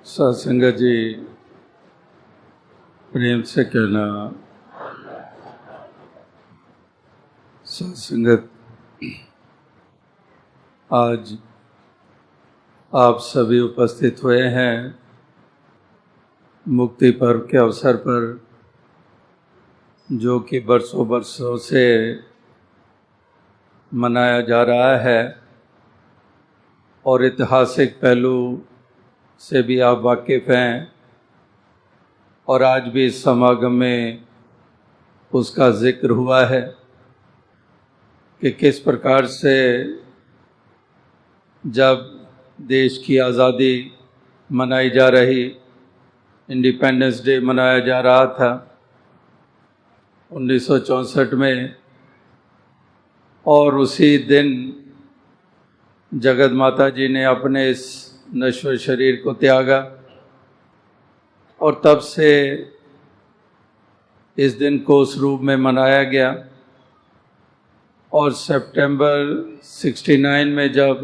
सत्संगत जी, प्रेम से कहना सत्संगत, आज आप सभी उपस्थित हुए हैं मुक्ति पर्व के अवसर पर, जो कि बरसों बरसों से मनाया जा रहा है और ऐतिहासिक पहलू से भी आप वाकिफ़ हैं और आज भी इस समागम में उसका जिक्र हुआ है कि किस प्रकार से जब देश की आज़ादी मनाई जा रही, इंडिपेंडेंस डे मनाया जा रहा था 1964 में, और उसी दिन जगत माता जी ने अपने इस नश्वर शरीर को त्यागा और तब से इस दिन को उस रूप में मनाया गया। और सितंबर 69 में जब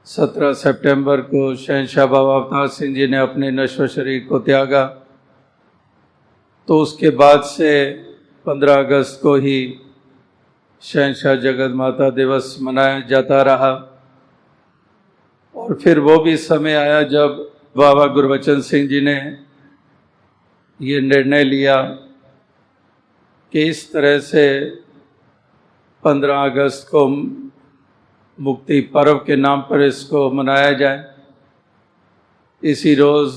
17 सितंबर को शहंशाह बाबा अवतार सिंह जी ने अपने नश्वर शरीर को त्यागा, तो उसके बाद से 15 अगस्त को ही शहंशाह जगत माता दिवस मनाया जाता रहा। और फिर वो भी समय आया जब बाबा गुरबचन सिंह जी ने ये निर्णय लिया कि इस तरह से 15 अगस्त को मुक्ति पर्व के नाम पर इसको मनाया जाए। इसी रोज़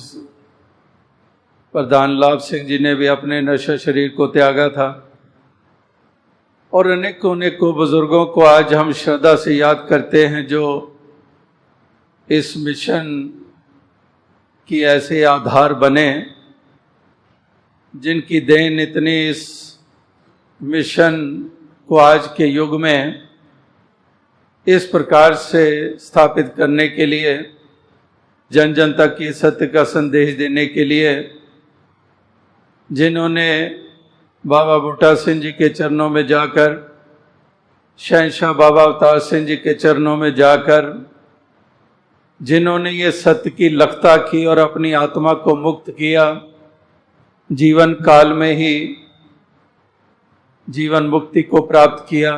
प्रधान लाभ सिंह जी ने भी अपने नश्वर शरीर को त्यागा था। और अनेकों बुजुर्गों को आज हम श्रद्धा से याद करते हैं, जो इस मिशन की ऐसे आधार बने, जिनकी देन इतनी इस मिशन को आज के युग में इस प्रकार से स्थापित करने के लिए, जन जन तक की सत्य का संदेश देने के लिए, जिन्होंने बाबा बूटा सिंह जी के चरणों में जाकर, शहंशाह बाबा अवतार सिंह जी के चरणों में जाकर, जिन्होंने ये सत्य की लखता की और अपनी आत्मा को मुक्त किया, जीवन काल में ही जीवन मुक्ति को प्राप्त किया,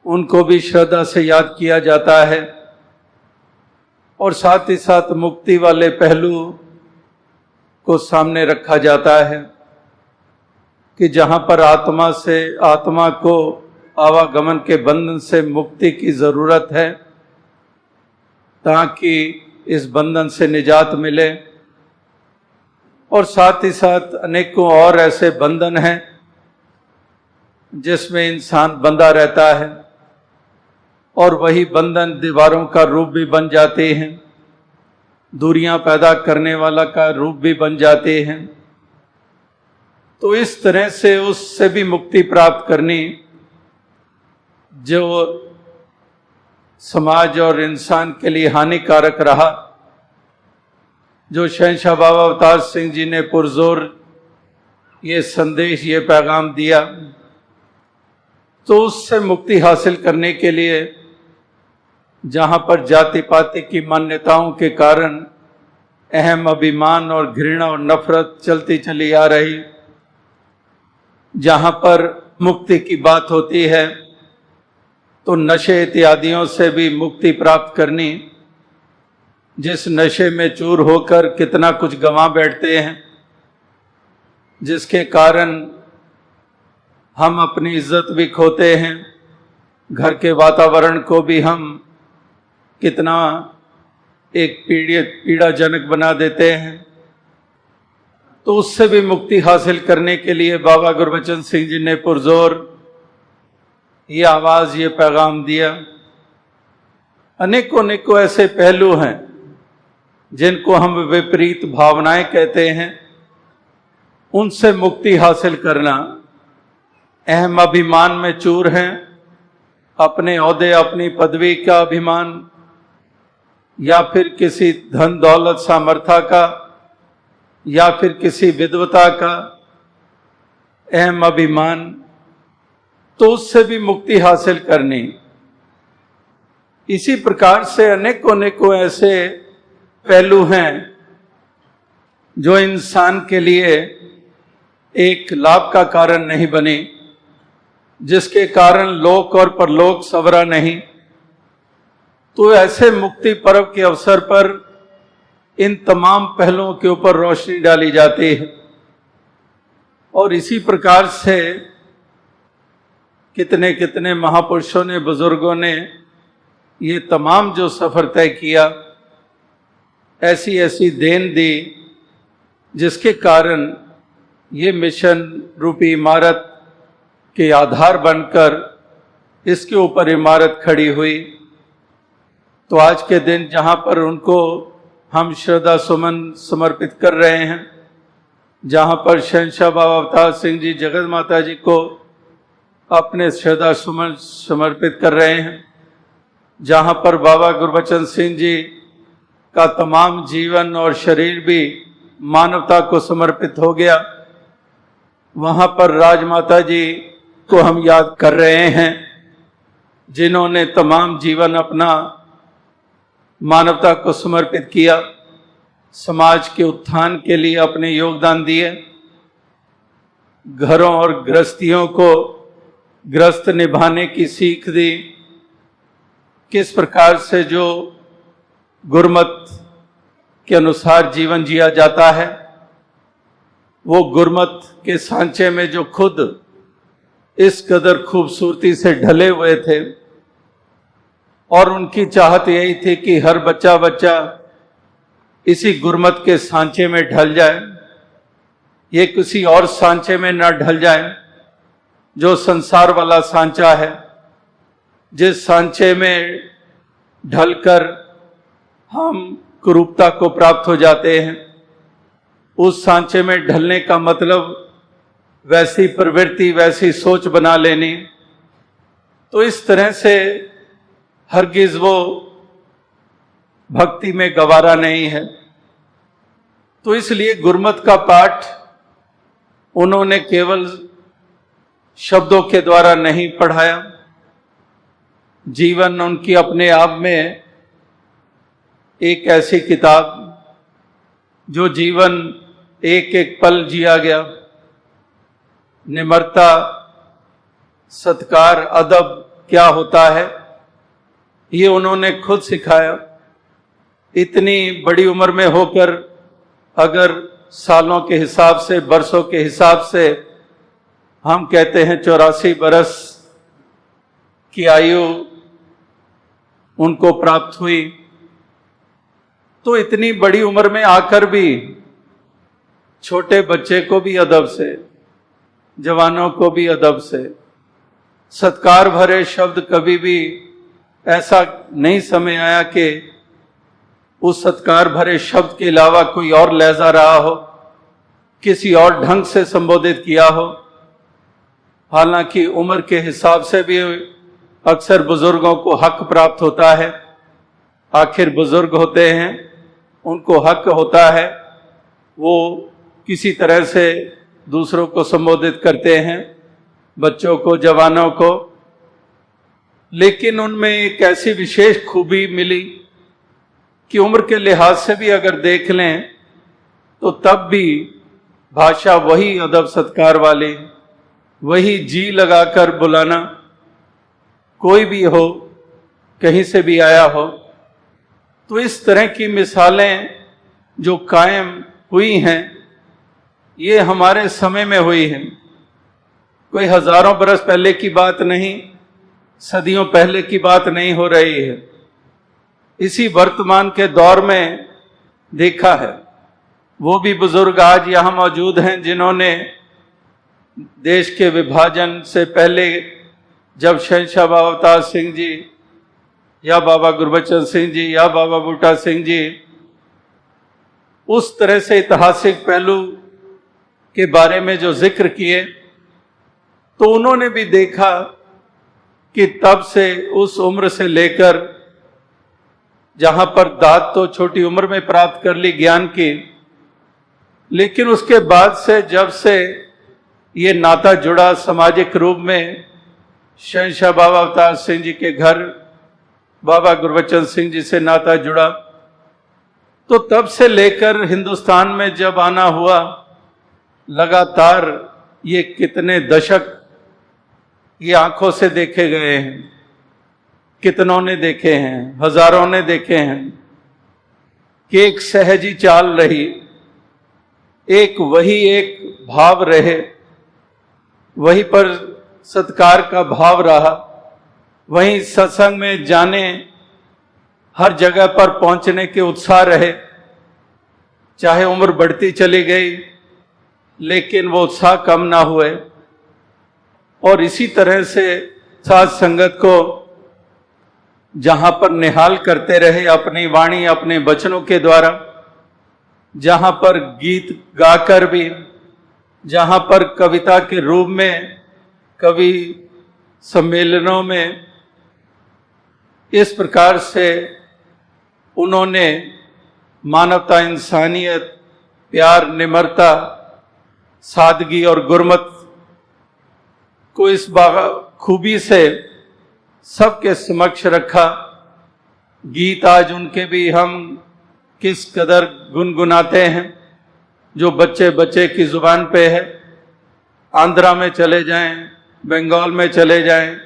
उनको भी श्रद्धा से याद किया जाता है। और साथ ही साथ मुक्ति वाले पहलू को सामने रखा जाता है कि जहाँ पर आत्मा को आवागमन के बंधन से मुक्ति की ज़रूरत है, ताकि इस बंधन से निजात मिले। और साथ ही साथ अनेकों और ऐसे बंधन हैं जिसमें इंसान बंधा रहता है और वही बंधन दीवारों का रूप भी बन जाते हैं, दूरियां पैदा करने वाला का रूप भी बन जाते हैं। तो इस तरह से उससे भी मुक्ति प्राप्त करनी, जो समाज और इंसान के लिए हानिकारक रहा, जो शहंशाह बाबा अवतार सिंह जी ने पुरजोर ये संदेश, ये पैगाम दिया, तो उससे मुक्ति हासिल करने के लिए, जहाँ पर जाति पाति की मान्यताओं के कारण अहम अभिमान और घृणा और नफरत चलती चली आ रही, जहाँ पर मुक्ति की बात होती है तो नशे इत्यादियों से भी मुक्ति प्राप्त करनी, जिस नशे में चूर होकर कितना कुछ गंवा बैठते हैं, जिसके कारण हम अपनी इज्जत भी खोते हैं, घर के वातावरण को भी हम कितना एक पीड़ाजनक बना देते हैं। तो उससे भी मुक्ति हासिल करने के लिए बाबा गुरबचन सिंह जी ने पुरजोर ये आवाज़, ये पैगाम दिया। अनेकों ऐसे पहलू हैं जिनको हम विपरीत भावनाएं कहते हैं, उनसे मुक्ति हासिल करना। अहम अभिमान में चूर हैं, अपने ओहदे, अपनी पदवी का अभिमान, या फिर किसी धन दौलत सामर्थ्य का, या फिर किसी विद्वता का अहम अभिमान, तो उससे भी मुक्ति हासिल करनी। इसी प्रकार से अनेकों ऐसे पहलू हैं जो इंसान के लिए एक लाभ का कारण नहीं बने, जिसके कारण लोक और परलोक संवरा नहीं। तो ऐसे मुक्ति पर्व के अवसर पर इन तमाम पहलुओं के ऊपर रोशनी डाली जाती है। और इसी प्रकार से कितने कितने महापुरुषों ने, बुजुर्गों ने ये तमाम जो सफर तय किया, ऐसी ऐसी देन दी, जिसके कारण ये मिशन रूपी इमारत के आधार बनकर इसके ऊपर इमारत खड़ी हुई। तो आज के दिन जहां पर उनको हम श्रद्धा सुमन समर्पित कर रहे हैं, जहां पर शहंशाह बाबा अवतार सिंह जी जगत माता जी को अपने श्रद्धा सुमन समर्पित कर रहे हैं, जहां पर बाबा गुरबचन सिंह जी का तमाम जीवन और शरीर भी मानवता को समर्पित हो गया, वहां पर राजमाता जी को हम याद कर रहे हैं, जिन्होंने तमाम जीवन अपना मानवता को समर्पित किया, समाज के उत्थान के लिए अपने योगदान दिए, घरों और गृहस्थियों को गृहस्थ निभाने की सीख दी। किस प्रकार से जो गुरमत के अनुसार जीवन जिया जाता है, वो गुरमत के सांचे में जो खुद इस कदर खूबसूरती से ढले हुए थे, और उनकी चाहत यही थी कि हर बच्चा बच्चा इसी गुरमत के सांचे में ढल जाए, ये किसी और सांचे में न ढल जाए जो संसार वाला सांचा है, जिस सांचे में ढलकर हम कुरूपता को प्राप्त हो जाते हैं। उस सांचे में ढलने का मतलब वैसी प्रवृत्ति, वैसी सोच बना लेनी। तो इस तरह से हरगिज वो भक्ति में गवारा नहीं है। तो इसलिए गुरमत का पाठ उन्होंने केवल शब्दों के द्वारा नहीं पढ़ाया, जीवन उनकी अपने आप में एक ऐसी किताब जो जीवन एक एक पल जिया गया, निम्रता, सत्कार, अदब क्या होता है, ये उन्होंने खुद सिखाया। इतनी बड़ी उम्र में होकर अगर सालों के हिसाब से, बरसों के हिसाब से हम कहते हैं 84 बरस की आयु उनको प्राप्त हुई, तो इतनी बड़ी उम्र में आकर भी छोटे बच्चे को भी अदब से, जवानों को भी अदब से, सत्कार भरे शब्द, कभी भी ऐसा नहीं समय आया कि उस सत्कार भरे शब्द के अलावा कोई और लहजा रहा हो, किसी और ढंग से संबोधित किया हो। हालांकि उम्र के हिसाब से भी अक्सर बुजुर्गों को हक प्राप्त होता है, आखिर बुजुर्ग होते हैं, उनको हक होता है, वो किसी तरह से दूसरों को संबोधित करते हैं, बच्चों को, जवानों को। लेकिन उनमें एक ऐसी विशेष खूबी मिली कि उम्र के लिहाज से भी अगर देख लें तो तब भी भाषा वही अदब सत्कार वाली, वही जी लगाकर बुलाना, कोई भी हो, कहीं से भी आया हो। तो इस तरह की मिसालें जो कायम हुई हैं, ये हमारे समय में हुई हैं, कोई हजारों बरस पहले की बात नहीं, सदियों पहले की बात नहीं हो रही है। इसी वर्तमान के दौर में देखा है। वो भी बुजुर्ग आज यहाँ मौजूद हैं जिन्होंने देश के विभाजन से पहले, जब शहंशाह बाबा अवतार सिंह जी या बाबा गुरबचन सिंह जी या बाबा बूटा सिंह जी उस तरह से ऐतिहासिक पहलू के बारे में जो जिक्र किए, तो उन्होंने भी देखा कि तब से, उस उम्र से लेकर, जहां पर दाद तो छोटी उम्र में प्राप्त कर ली ज्ञान की, लेकिन उसके बाद से जब से ये नाता जुड़ा सामाजिक रूप में, शहंशाह बाबा अवतार सिंह जी के घर बाबा गुरबचन सिंह जी से नाता जुड़ा, तो तब से लेकर हिंदुस्तान में जब आना हुआ, लगातार ये कितने दशक ये आंखों से देखे गए हैं, कितनों ने देखे हैं, हजारों ने देखे हैं कि एक सहजी चाल रही, वही एक भाव रहे, वहीं पर सत्कार का भाव रहा, वहीं सत्संग में जाने, हर जगह पर पहुंचने के उत्साह रहे। चाहे उम्र बढ़ती चली गई लेकिन वो उत्साह कम ना हुए। और इसी तरह से साध संगत को जहां पर निहाल करते रहे अपनी वाणी, अपने वचनों के द्वारा, जहां पर गीत गाकर भी, जहां पर कविता के रूप में, कवि सम्मेलनों में, इस प्रकार से उन्होंने मानवता, इंसानियत, प्यार, निम्रता, सादगी और गुरमत को इस खूबी से सबके समक्ष रखा। गीत आज उनके भी हम किस कदर गुनगुनाते हैं, जो बच्चे बच्चे की जुबान पे है। आंध्रा में चले जाएं, बंगाल में चले जाएं,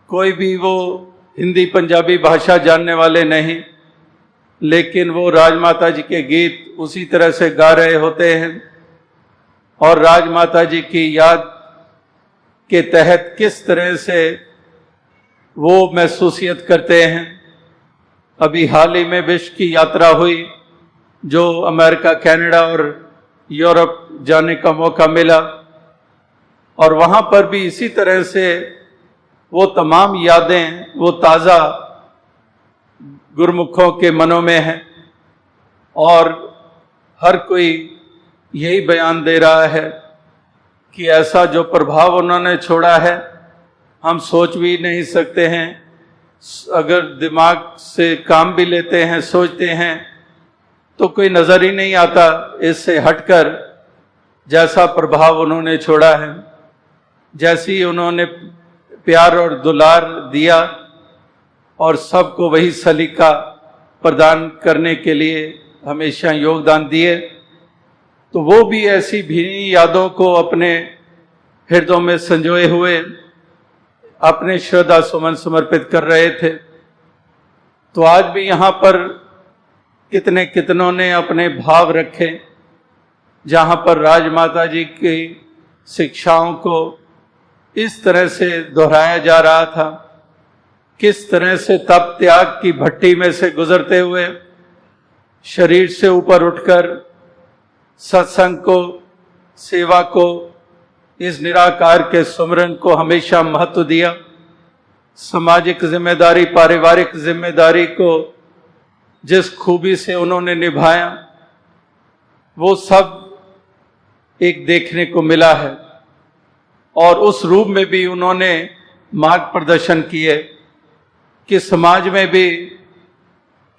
कोई भी वो हिंदी पंजाबी भाषा जानने वाले नहीं, लेकिन वो राजमाता जी के गीत उसी तरह से गा रहे होते हैं और राजमाता जी की याद के तहत किस तरह से वो महसूसियत करते हैं। अभी हाल ही में विश्व की यात्रा हुई, जो अमेरिका, कनाडा और यूरोप जाने का मौका मिला, और वहां पर भी इसी तरह से वो तमाम यादें, वो ताज़ा गुरमुखों के मनों में हैं और हर कोई यही बयान दे रहा है कि ऐसा जो प्रभाव उन्होंने छोड़ा है हम सोच भी नहीं सकते हैं। अगर दिमाग से काम भी लेते हैं, सोचते हैं, तो कोई नज़र ही नहीं आता इससे हटकर जैसा प्रभाव उन्होंने छोड़ा है। जैसी उन्होंने प्यार और दुलार दिया और सबको वही सलीका प्रदान करने के लिए हमेशा योगदान दिए, तो वो भी ऐसी भीनी यादों को अपने हृदयों में संजोए हुए अपने श्रद्धा सुमन समर्पित कर रहे थे। तो आज भी यहाँ पर कितने कितनों ने अपने भाव रखे, जहाँ पर राजमाता जी की शिक्षाओं को इस तरह से दोहराया जा रहा था, किस तरह से तप त्याग की भट्टी में से गुजरते हुए शरीर से ऊपर उठकर सत्संग को, सेवा को, इस निराकार के सुमरन को हमेशा महत्व दिया। सामाजिक जिम्मेदारी, पारिवारिक जिम्मेदारी को जिस खूबी से उन्होंने निभाया, वो सब एक देखने को मिला है। और उस रूप में भी उन्होंने मार्ग प्रदर्शन किए कि समाज में भी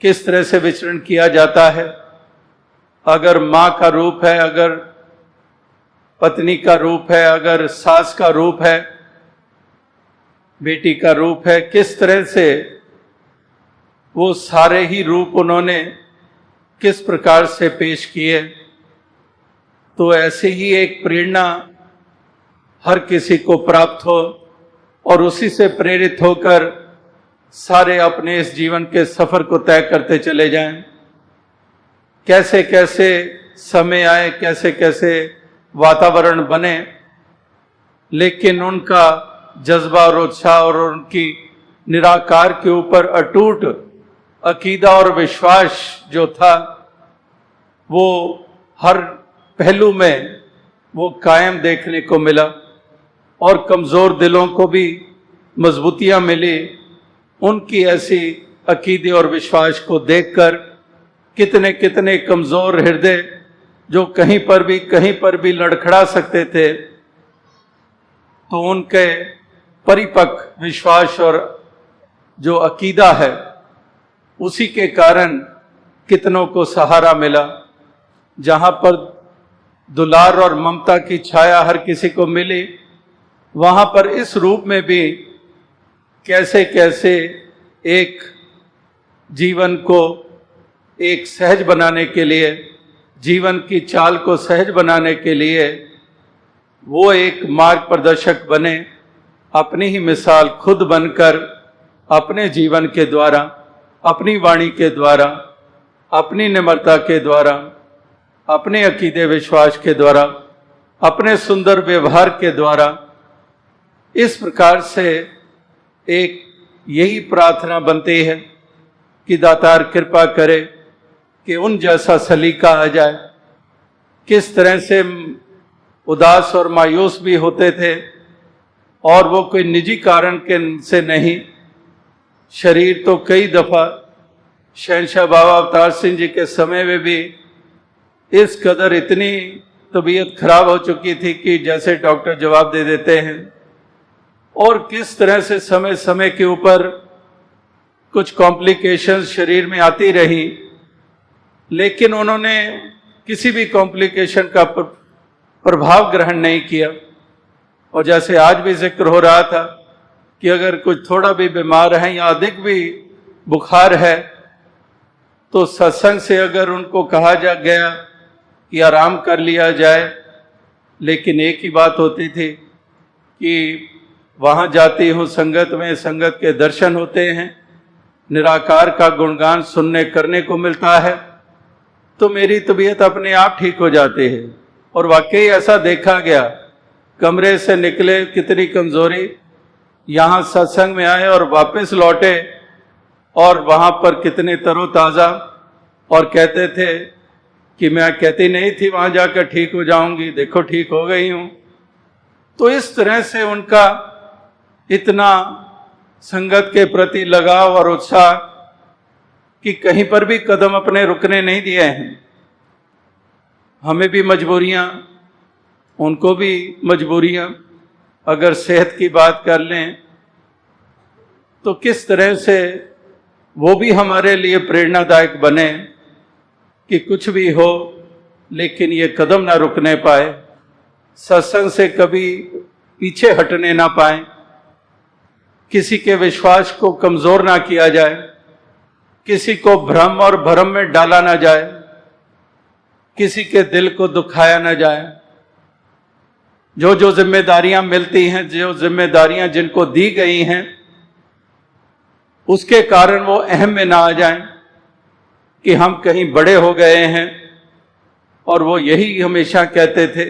किस तरह से विचरण किया जाता है। अगर माँ का रूप है, अगर पत्नी का रूप है, अगर सास का रूप है, बेटी का रूप है, किस तरह से वो सारे ही रूप उन्होंने किस प्रकार से पेश किए। तो ऐसे ही एक प्रेरणा हर किसी को प्राप्त हो और उसी से प्रेरित होकर सारे अपने इस जीवन के सफर को तय करते चले जाएं। कैसे कैसे समय आए, कैसे कैसे वातावरण बने, लेकिन उनका जज्बा और उत्साह और उनकी निराकार के ऊपर अटूट अकीदा और विश्वास जो था, वो हर पहलू में वो कायम देखने को मिला और कमज़ोर दिलों को भी मजबूतियाँ मिली। उनकी ऐसी अकीदे और विश्वास को देखकर कितने कितने कमज़ोर हृदय जो कहीं पर भी लड़खड़ा सकते थे, तो उनके परिपक्व विश्वास और जो अकीदा है, उसी के कारण कितनों को सहारा मिला। जहाँ पर दुलार और ममता की छाया हर किसी को मिली, वहाँ पर इस रूप में भी कैसे कैसे एक जीवन को एक सहज बनाने के लिए, जीवन की चाल को सहज बनाने के लिए वो एक मार्ग प्रदर्शक बने, अपनी ही मिसाल खुद बनकर अपने जीवन के द्वारा, अपनी वाणी के द्वारा, अपनी निम्रता के द्वारा, अपने अकीदे विश्वास के द्वारा, अपने सुंदर व्यवहार के द्वारा, इस प्रकार से एक यही प्रार्थना बनती है कि दातार कृपा करे कि उन जैसा सलीका आ जाए। किस तरह से उदास और मायूस भी होते थे, और वो कोई निजी कारण के से नहीं। शरीर तो कई दफा शहंशाह बाबा अवतार सिंह जी के समय में भी इस कदर इतनी तबीयत खराब हो चुकी थी कि जैसे डॉक्टर जवाब दे देते हैं, और किस तरह से समय समय के ऊपर कुछ कॉम्प्लिकेशंस शरीर में आती रही, लेकिन उन्होंने किसी भी कॉम्प्लिकेशन का प्रभाव ग्रहण नहीं किया। और जैसे आज भी जिक्र हो रहा था कि अगर कुछ थोड़ा भी बीमार है या अधिक भी बुखार है, तो सत्संग से अगर उनको कहा जा गया कि आराम कर लिया जाए, लेकिन एक ही बात होती थी कि वहाँ जाती हूँ संगत में, संगत के दर्शन होते हैं, निराकार का गुणगान सुनने करने को मिलता है, तो मेरी तबीयत अपने आप ठीक हो जाती है। और वाकई ऐसा देखा गया, कमरे से निकले कितनी कमजोरी, यहाँ सत्संग में आए और वापस लौटे और वहाँ पर कितने तरोताज़ा, और कहते थे कि मैं कहती नहीं थी वहाँ जाकर ठीक हो जाऊंगी, देखो ठीक हो गई हूँ। तो इस तरह से उनका इतना संगत के प्रति लगाव और उत्साह कि कहीं पर भी कदम अपने रुकने नहीं दिए हैं। हमें भी मजबूरियां, उनको भी मजबूरियां। अगर सेहत की बात कर लें तो किस तरह से वो भी हमारे लिए प्रेरणादायक बने कि कुछ भी हो लेकिन ये कदम ना रुकने पाए, सत्संग से कभी पीछे हटने ना पाए, किसी के विश्वास को कमजोर ना किया जाए, किसी को भ्रम और भरम में डाला ना जाए, किसी के दिल को दुखाया ना जाए। जो जो जिम्मेदारियां मिलती हैं, जो जिम्मेदारियां जिनको दी गई हैं, उसके कारण वो अहम में ना आ जाएं कि हम कहीं बड़े हो गए हैं। और वो यही हमेशा कहते थे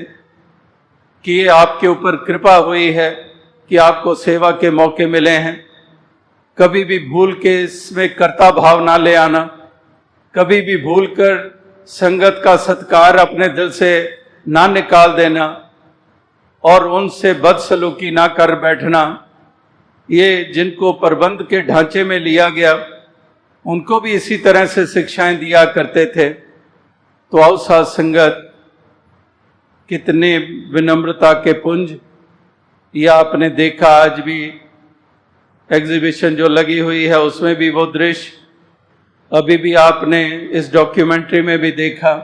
कि ये आपके ऊपर कृपा हुई है कि आपको सेवा के मौके मिले हैं। कभी भी भूल के इसमें कर्ता भाव ना ले आना, कभी भी भूल कर संगत का सत्कार अपने दिल से ना निकाल देना और उनसे बदसलूकी ना कर बैठना। ये जिनको प्रबंध के ढांचे में लिया गया, उनको भी इसी तरह से शिक्षाएं दिया करते थे। तो आओ साथ संगत, कितने विनम्रता के पुंज। यह आपने देखा आज भी एग्जीबिशन जो लगी हुई है उसमें भी वो दृश्य, अभी भी आपने इस डॉक्यूमेंट्री में भी देखा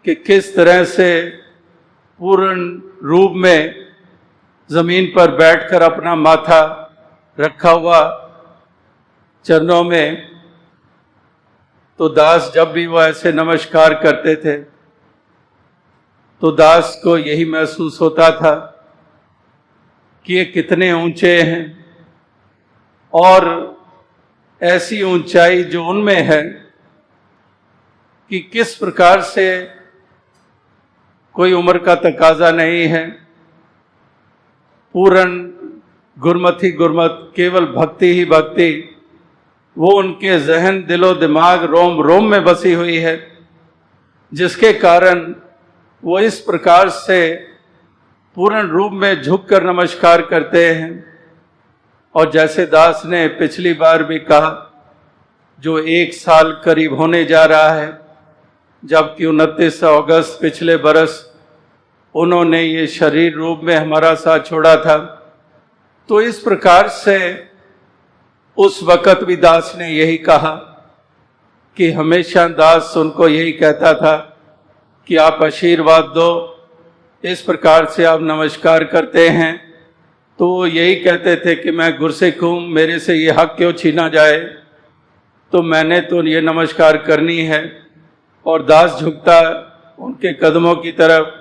कि किस तरह से पूर्ण रूप में जमीन पर बैठकर अपना माथा रखा हुआ चरणों में। तो दास जब भी वो ऐसे नमस्कार करते थे तो दास को यही महसूस होता था कि ये कितने ऊंचे हैं, और ऐसी ऊंचाई जो उनमें है कि किस प्रकार से कोई उम्र का तकाजा नहीं है। पूर्ण गुरमति गुरमत, केवल भक्ति ही भक्ति, वो उनके जहन, दिलो दिमाग, रोम रोम में बसी हुई है, जिसके कारण वो इस प्रकार से पूर्ण रूप में झुककर नमस्कार करते हैं। और जैसे दास ने पिछली बार भी कहा, जो 1 साल करीब होने जा रहा है, जबकि 29 अगस्त पिछले बरस उन्होंने ये शरीर रूप में हमारा साथ छोड़ा था। तो इस प्रकार से उस वक़्त भी दास ने यही कहा कि हमेशा दास उनको यही कहता था कि आप आशीर्वाद दो। इस प्रकार से आप नमस्कार करते हैं तो वो यही कहते थे कि मैं गुरसिख हूँ, मेरे से ये हक क्यों छीना जाए। तो मैंने तो ये नमस्कार करनी है। और दास झुकता उनके कदमों की तरफ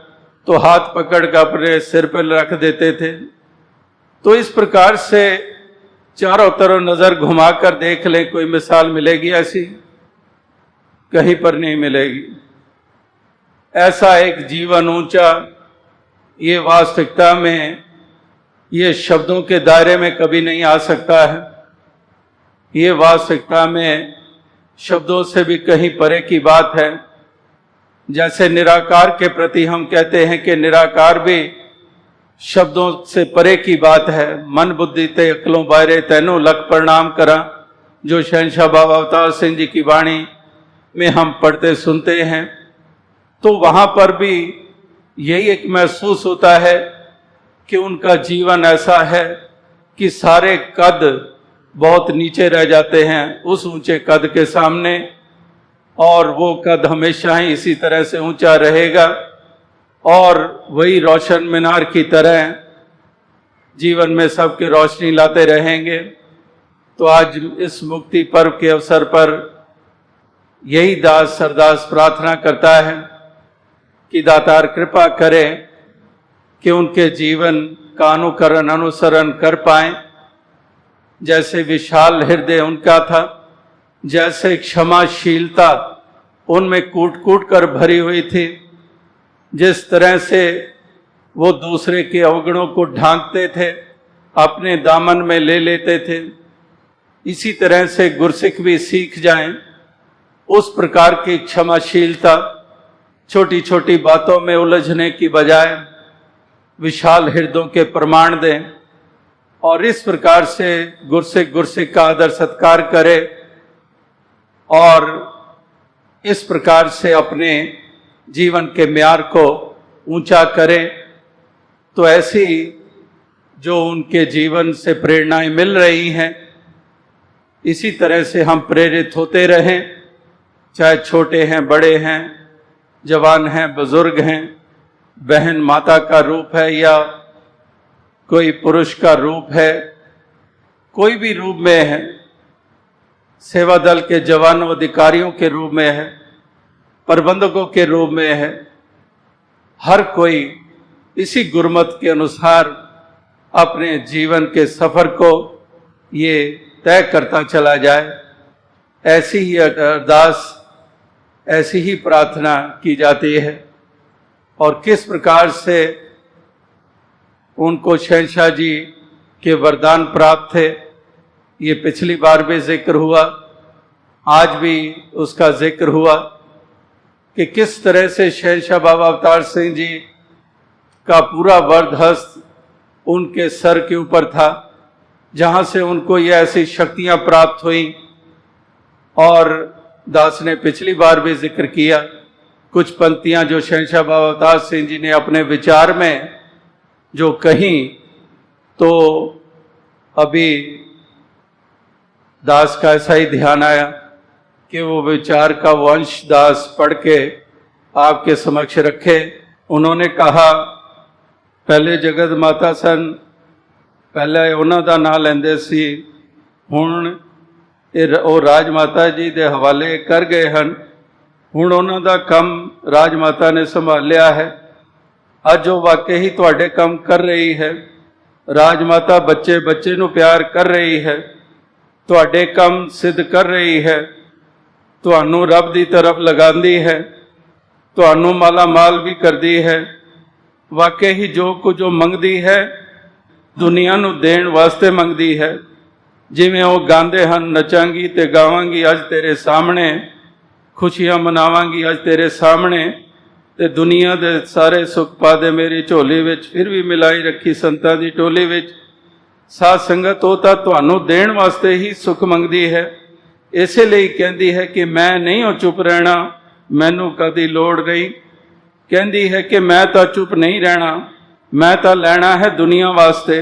तो हाथ पकड़ कर अपने सिर पर रख देते थे। तो इस प्रकार से चारों तरफ नजर घुमाकर देख लें, कोई मिसाल मिलेगी ऐसी? कहीं पर नहीं मिलेगी। ऐसा एक जीवन ऊंचा, ये वास्तविकता में, ये शब्दों के दायरे में कभी नहीं आ सकता है। ये वास्तविकता में शब्दों से भी कहीं परे की बात है। जैसे निराकार के प्रति हम कहते हैं कि निराकार भी शब्दों से परे की बात है। मन बुद्धि ते अकलों बायरे तैनों लख प्रणाम करा, जो शहंशाह बाबा अवतार सिंह जी की वाणी में हम पढ़ते सुनते हैं। तो वहां पर भी यही एक महसूस होता है कि उनका जीवन ऐसा है कि सारे कद बहुत नीचे रह जाते हैं उस ऊंचे कद के सामने, और वो कद हमेशा ही इसी तरह से ऊंचा रहेगा और वही रोशन मीनार की तरह जीवन में सबके रोशनी लाते रहेंगे। तो आज इस मुक्ति पर्व के अवसर पर यही दास सरदास प्रार्थना करता है कि दातार कृपा करे कि उनके जीवन का अनुसरण कर पाएं। जैसे विशाल हृदय उनका था, जैसे क्षमाशीलता उनमें कूट कूट कर भरी हुई थी, जिस तरह से वो दूसरे के अवगुणों को ढांकते थे, अपने दामन में ले लेते थे, इसी तरह से गुरसिख भी सीख जाएं उस प्रकार की क्षमाशीलता। छोटी छोटी बातों में उलझने की बजाय विशाल हृदयों के प्रमाण दें और इस प्रकार से गुरसिख का आदर सत्कार करे और इस प्रकार से अपने जीवन के म्यार को ऊंचा करें। तो ऐसी जो उनके जीवन से प्रेरणाएं मिल रही हैं, इसी तरह से हम प्रेरित होते रहें, चाहे छोटे हैं, बड़े हैं, जवान हैं, बुजुर्ग हैं, बहन माता का रूप है या कोई पुरुष का रूप है, कोई भी रूप में है, सेवा दल के जवानों अधिकारियों के रूप में है, प्रबंधकों के रूप में है, हर कोई इसी गुरमत के अनुसार अपने जीवन के सफर को ये तय करता चला जाए। ऐसी ही अरदास, ऐसी ही प्रार्थना की जाती है। और किस प्रकार से उनको शहंशाह जी के वरदान प्राप्त थे, ये पिछली बार भी जिक्र हुआ, आज भी उसका जिक्र हुआ कि किस तरह से शहंशाह बाबा अवतार सिंह जी का पूरा वरदहस्त उनके सर के ऊपर था, जहां से उनको ये ऐसी शक्तियां प्राप्त हुई। और दास ने पिछली बार भी जिक्र किया कुछ पंक्तियां जो शहंशाह बाबा अवतार सिंह जी ने अपने विचार में जो कहीं, तो अभी दास का ऐसा ही ध्यान आया कि वो विचार का वंश दास पढ़ के आपके समक्ष रखे। उन्होंने कहा, पहले जगत माता सन, पहले उन्हों का नाम लेंदे सी, हुण ਉਹ ਰਾਜ ਮਾਤਾ ਜੀ ਦੇ ਹਵਾਲੇ ਕਰ ਗਏ ਹਨ। ਹੁਣ ਉਹਨਾਂ ਦਾ ਕੰਮ ਰਾਜ ਮਾਤਾ ਨੇ ਸੰਭਾਲਿਆ ਹੈ। ਅੱਜ ਉਹ ਵਾਕਈ ਹੀ ਤੁਹਾਡੇ ਕੰਮ ਕਰ ਰਹੀ ਹੈ। ਰਾਜ ਮਾਤਾ ਬੱਚੇ ਬੱਚੇ ਨੂੰ ਪਿਆਰ ਕਰ ਰਹੀ ਹੈ, ਤੁਹਾਡੇ ਕੰਮ ਸਿੱਧ ਕਰ ਰਹੀ ਹੈ, ਤੁਹਾਨੂੰ ਰੱਬ ਦੀ ਤਰਫ ਲਗਾਉਂਦੀ ਹੈ, ਤੁਹਾਨੂੰ ਮਾਲਾ ਮਾਲ ਵੀ ਕਰਦੀ ਹੈ। ਵਾਕਈ ਹੀ ਜੋ ਕੁਝ ਉਹ ਮੰਗਦੀ ਹੈ ਦੁਨੀਆ ਨੂੰ ਦੇਣ ਵਾਸਤੇ ਮੰਗਦੀ ਹੈ। जिमें वो गांदे हन, नचांगी ते गावांगी अज तेरे सामने, खुशियां मनावांगी अज तेरे सामने, ते दुनिया दे सारे सुख पा दे मेरी झोली विच, फिर भी मिलाई रखी संतां दी टोली विच। साध संगत वो तां तुहानूं देण वास्ते ही सुख मंगदी है। इसे लिए कहती है कि मैं नहीं हो चुप रहना, मैनू कदी लोड़ नहीं। कहती है कि मैं तां चुप नहीं रहना, मैं तां लैना है दुनिया वास्ते।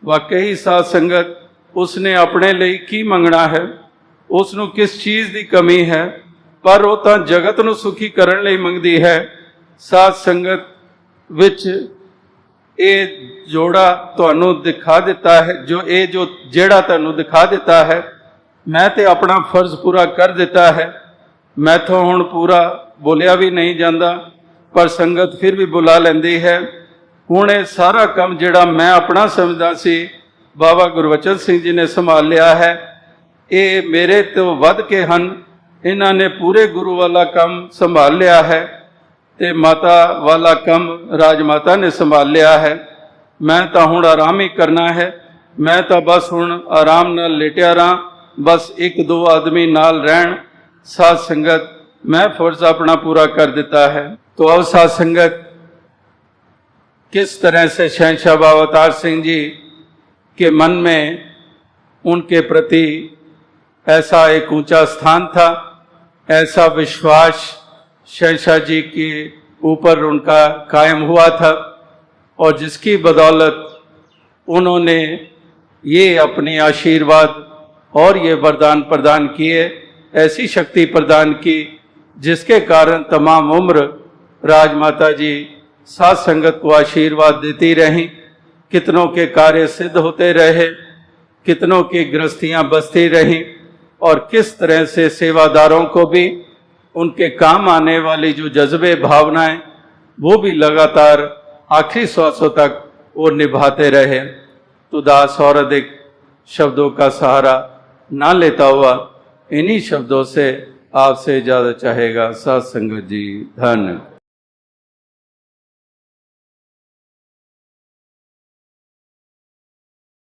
वाकई साध संगत उसने अपने लिए की मंगना है, उसनों किस चीज़ की कमी है, पर वो तो जगत नूं सुखी करने लई मंगदी है। साध संगत विच ये जोड़ा तुहानूं दिखा दिता है, जो जेड़ा तुहानूं दिखा दिता है, मैं तो अपना फर्ज पूरा कर दिता है, मैं तो हुण पूरा बोलिया भी नहीं जाता, पर संगत फिर भी बुला लैंदी है। हुण ये सारा काम जिहड़ा मैं अपना समझदा सी बाबा गुरबचन सिंह जी ने संभाल लिया है, ये मेरे तो वध के हन। इन्हां ने पूरे गुरु वाला काम संभाल लिया है ते माता वाला काम राजमाता ने संभाल लिया है। मैं तो हुण आराम ही करना है, मैं तो बस हुण आराम नाल लेटिया रहा, बस एक दो आदमी नाल रहन। साध संगत मैं फर्ज अपना पूरा कर दिता है। तो अब साध संगत किस तरह से शहंशाह बाबा अवतार सिंह जी के मन में उनके प्रति ऐसा एक ऊंचा स्थान था, ऐसा विश्वास शहंशाह जी के ऊपर उनका कायम हुआ था, और जिसकी बदौलत उन्होंने ये अपने आशीर्वाद और ये वरदान प्रदान किए, ऐसी शक्ति प्रदान की जिसके कारण तमाम उम्र राजमाता जी साध संगत को आशीर्वाद देती रहीं। कितनों के कार्य सिद्ध होते रहे, कितनों की गृहस्थियां बसती रहीं, और किस तरह से सेवादारों को भी उनके काम आने वाली जो जज्बे भावनाएं वो भी लगातार आखिरी श्वासों तक वो निभाते रहे। तो दास और अधिक शब्दों का सहारा ना लेता हुआ इन्हीं शब्दों से आपसे इजाजत चाहेगा। साध संगत जी धन्य।